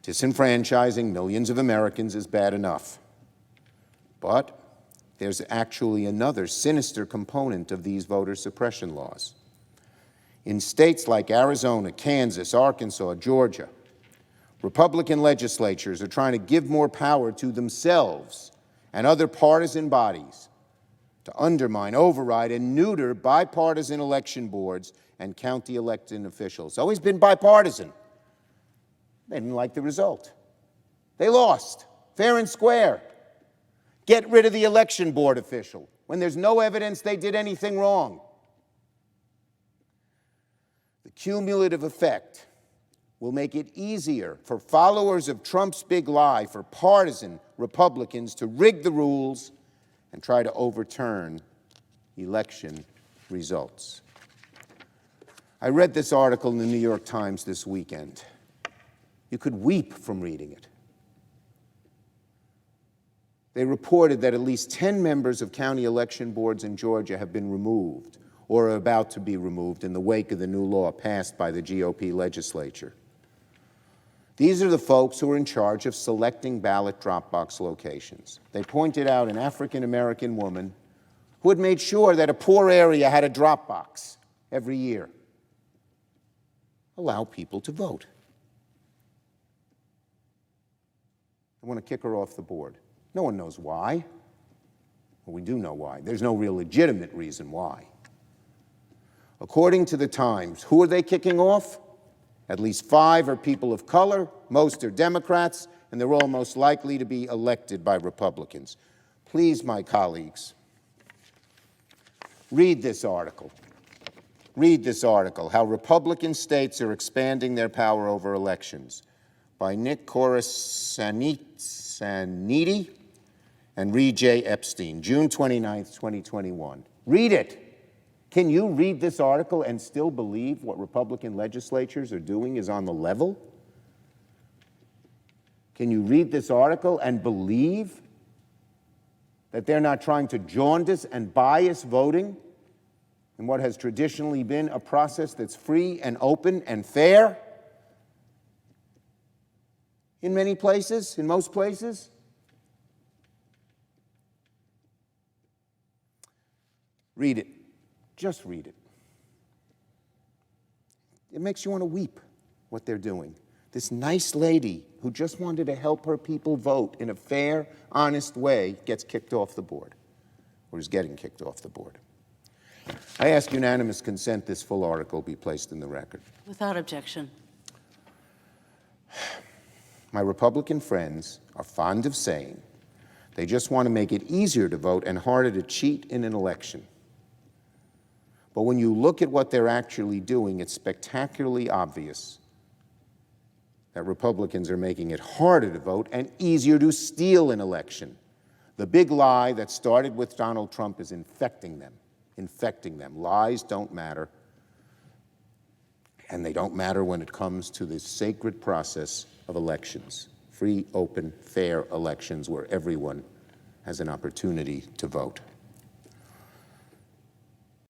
Disenfranchising millions of Americans is bad enough. But there's actually another sinister component of these voter suppression laws. In states like Arizona, Kansas, Arkansas, Georgia, Republican legislatures are trying to give more power to themselves and other partisan bodies to undermine, override, and neuter bipartisan election boards and county elected officials. It's always been bipartisan. They didn't like the result. They lost, fair and square. Get rid of the election board official when there's no evidence they did anything wrong. The cumulative effect will make it easier for followers of Trump's big lie, for partisan Republicans to rig the rules and try to overturn election results. I read this article in the New York Times this weekend. You could weep from reading it. They reported that at least 10 members of county election boards in Georgia have been removed or are about to be removed in the wake of the new law passed by the GOP legislature. These are the folks who are in charge of selecting ballot drop box locations. They pointed out an African-American woman who had made sure that a poor area had a drop box every year. Allow people to vote. I want to kick her off the board. No one knows why. Well, we do know why. There's no real legitimate reason why. According to the Times, who are they kicking off? At least 5 are people of color, most are Democrats, and they're all most likely to be elected by Republicans. Please, my colleagues, read this article. Read this article, How Republican States Are Expanding Their Power Over Elections, by Nick Corasaniti and Reed J. Epstein, June 29th, 2021. Read it. Can you read this article and still believe what Republican legislatures are doing is on the level? Can you read this article and believe that they're not trying to jaundice and bias voting in what has traditionally been a process that's free and open and fair? In many places, in most places? Read it. Just read it. It makes you want to weep, what they're doing. This nice lady who just wanted to help her people vote in a fair, honest way gets kicked off the board, or is getting kicked off the board. I ask unanimous consent this full article be placed in the record. Without objection. My Republican friends are fond of saying they just want to make it easier to vote and harder to cheat in an election. But when you look at what they're actually doing, it's spectacularly obvious that Republicans are making it harder to vote and easier to steal an election. The big lie that started with Donald Trump is infecting them. Lies don't matter, and they don't matter when it comes to this sacred process of elections, free, open, fair elections where everyone has an opportunity to vote.